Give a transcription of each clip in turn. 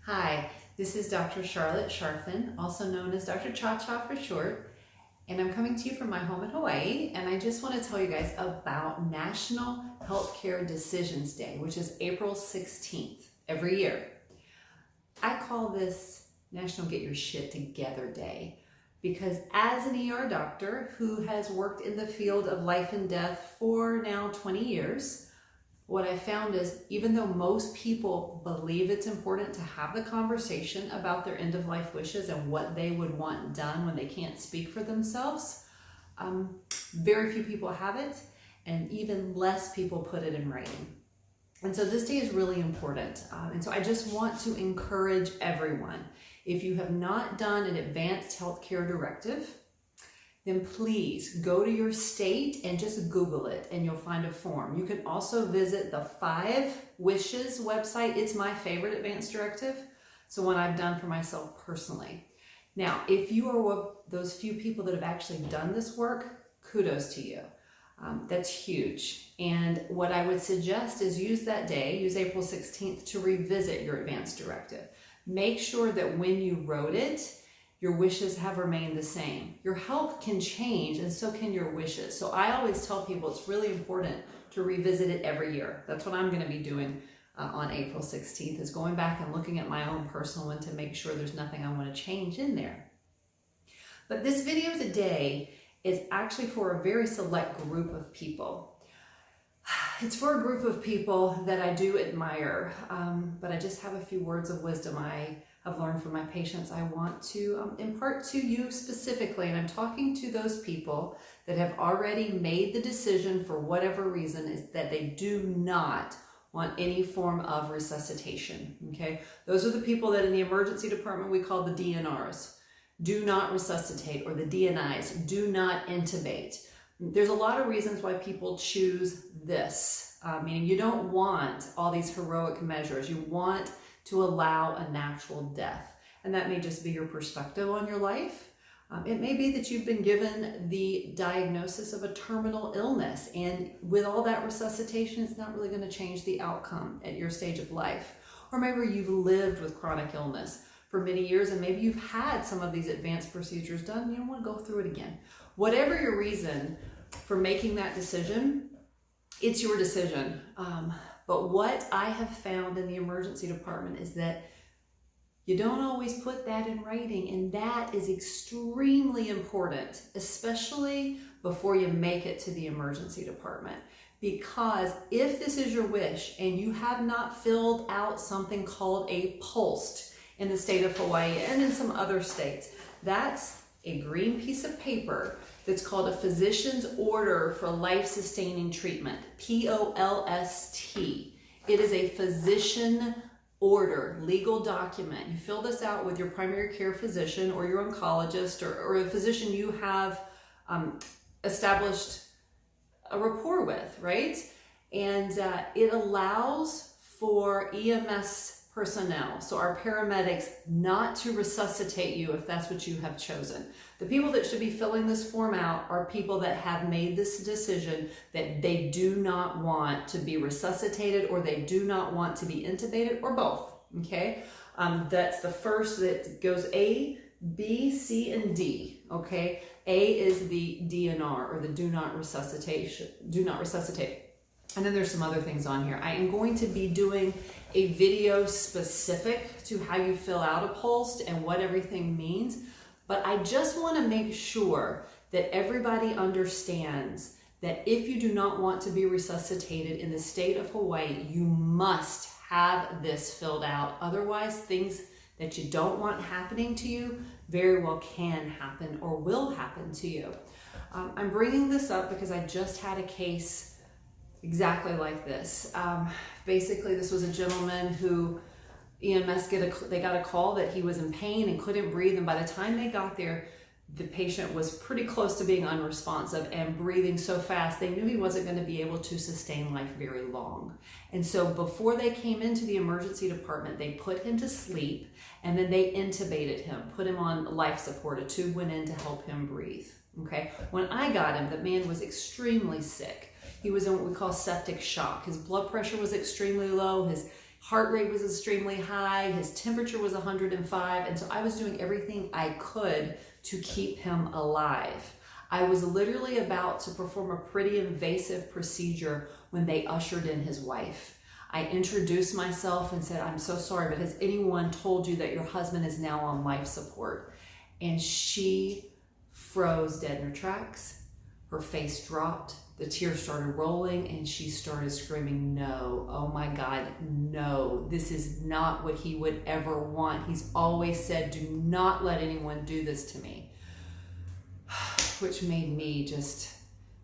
Hi, this is Dr. Charlotte Sharfin, also known as Dr. ChaCha for short, and I'm coming to you from my home in Hawaii, and I just want to tell you guys about National Healthcare Decisions Day, which is April 16th every year. I call this National Get Your Shit Together Day because as an ER doctor who has worked in the field of life and death for now 20 years, what I found is even though most people believe it's important to have the conversation about their end-of-life wishes and what they would want done when they can't speak for themselves, very few people have it, and even less people put it in writing. And so this day is really important. And so I just want to encourage everyone, if you have not done an advanced healthcare directive, then please go to your state and just Google it and you'll find a form. You can also visit the 5 Wishes website. It's my favorite advanced directive. So one I've done for myself personally. Now, if you are one of those few people that have actually done this work, kudos to you. That's huge. And what I would suggest is use that day, use April 16th to revisit your advanced directive. Make sure that when you wrote it, your wishes have remained the same. Your health can change and so can your wishes. So I always tell people it's really important to revisit it every year. That's what I'm gonna be doing on April 16th, is going back and looking at my own personal one to make sure there's nothing I wanna change in there. But this video today is actually for a very select group of people. It's for a group of people that I do admire, but I just have a few words of wisdom I've learned from my patients I want to impart to you specifically. And I'm talking to those people that have already made the decision for whatever reason is that they do not want any form of resuscitation, okay? Those are the people that in the emergency department we call the DNRs, do not resuscitate, or the DNIs, do not intubate. There's a lot of reasons why people choose this, meaning you don't want all these heroic measures. You want to allow a natural death. And that may just be your perspective on your life. It may be that you've been given the diagnosis of a terminal illness, and with all that resuscitation, it's not really going to change the outcome at your stage of life. Or maybe you've lived with chronic illness for many years, and maybe you've had some of these advanced procedures done, and you don't want to go through it again. Whatever your reason for making that decision, it's your decision. But what I have found in the emergency department is that you don't always put that in writing, and that is extremely important, especially before you make it to the emergency department. Because if this is your wish and you have not filled out something called a POLST in the state of Hawaii and in some other states, that's a green piece of paper that's called a physician's order for life-sustaining treatment, POLST. It is a physician order, legal document. You fill this out with your primary care physician or your oncologist or a physician you have established a rapport with, right? And it allows for EMS personnel, so our paramedics, not to resuscitate you if that's what you have chosen. The people that should be filling this form out are people that have made this decision that they do not want to be resuscitated, or they do not want to be intubated, or both, okay? That's the first that goes A, B, C, and D, okay? A is the DNR, or the do not resuscitate. And then there's some other things on here. I am going to be doing a video specific to how you fill out a POLST and what everything means. But I just want to make sure that everybody understands that if you do not want to be resuscitated in the state of Hawaii, you must have this filled out. Otherwise, things that you don't want happening to you very well can happen or will happen to you. I'm bringing this up because I just had a case exactly like this. Basically, this was a gentleman who EMS they got a call that he was in pain and couldn't breathe, and by the time they got there, the patient was pretty close to being unresponsive and breathing so fast they knew he wasn't going to be able to sustain life very long. And so before they came into the emergency department, they put him to sleep, and then they intubated him, put him on life support. A tube went in to help him breathe. Okay, when I got him, the man was extremely sick. He was in what we call septic shock. His blood pressure was extremely low. His heart rate was extremely high, his temperature was 105, and so I was doing everything I could to keep him alive. I was literally about to perform a pretty invasive procedure when they ushered in his wife. I introduced myself and said, "I'm so sorry, but has anyone told you that your husband is now on life support?" And she froze dead in her tracks. Her face dropped, the tears started rolling, and she started screaming, "No, oh my God, no, this is not what he would ever want. He's always said, do not let anyone do this to me." Which made me just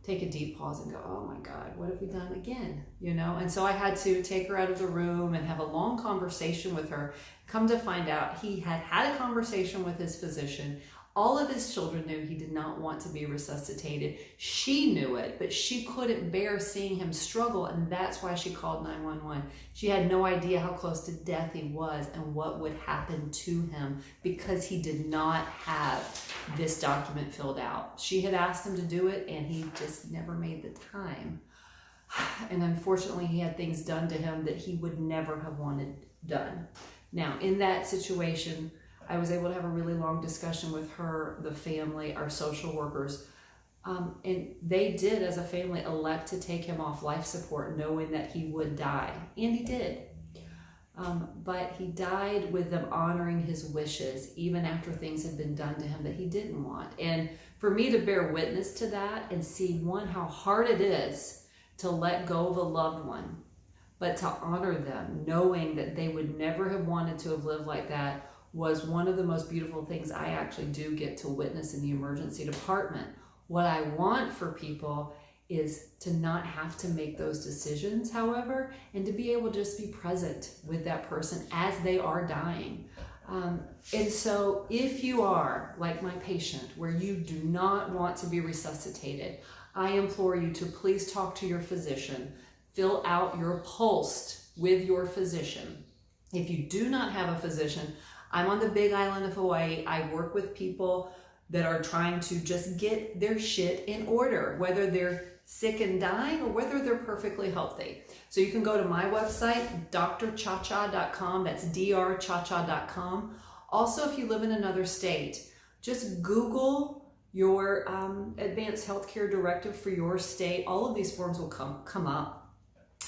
take a deep pause and go, oh my God, what have we done again? You know? And so I had to take her out of the room and have a long conversation with her. Come to find out, he had had a conversation with his physician. All of his children knew he did not want to be resuscitated. She knew it, but she couldn't bear seeing him struggle, and that's why she called 911. She had no idea how close to death he was and what would happen to him because he did not have this document filled out. She had asked him to do it, and he just never made the time. And unfortunately, he had things done to him that he would never have wanted done. Now, in that situation, I was able to have a really long discussion with her, the family, our social workers, and they did, as a family, elect to take him off life support, knowing that he would die, and he did. But he died with them honoring his wishes, even after things had been done to him that he didn't want. And for me to bear witness to that and see, one, how hard it is to let go of a loved one, but to honor them, knowing that they would never have wanted to have lived like that, was one of the most beautiful things I actually do get to witness in the emergency department. What I want for people is to not have to make those decisions, however, and to be able to just be present with that person as they are dying. And so if you are like my patient, where you do not want to be resuscitated, I implore you to please talk to your physician, fill out your POLST with your physician. If you do not have a physician, I'm on the big island of Hawaii. I work with people that are trying to just get their shit in order, whether they're sick and dying or whether they're perfectly healthy. So you can go to my website, drchacha.com. That's drchacha.com. Also, if you live in another state, just Google your advanced healthcare directive for your state. All of these forms will come up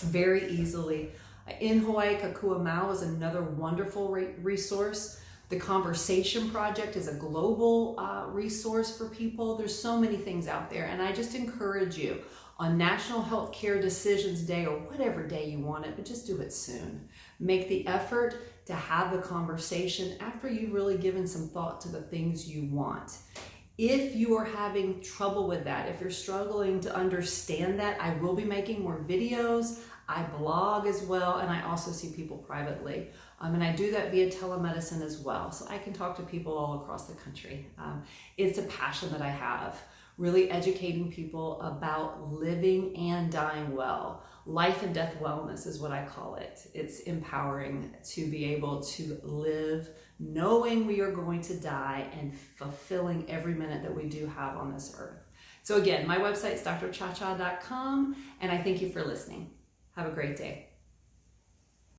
very easily. In Hawaii, Kakuamau is another wonderful resource. The Conversation Project is a global resource for people. There's so many things out there, and I just encourage you on National Healthcare Decisions Day, or whatever day you want it, but just do it soon. Make the effort to have the conversation after you've really given some thought to the things you want. If you are having trouble with that, if you're struggling to understand that, I will be making more videos. I blog as well, and I also see people privately. And I do that via telemedicine as well, so I can talk to people all across the country. It's a passion that I have, really educating people about living and dying well. Life and death wellness is what I call it. It's empowering to be able to live knowing we are going to die and fulfilling every minute that we do have on this earth. So again, my website is drchacha.com, and I thank you for listening. Have a great day.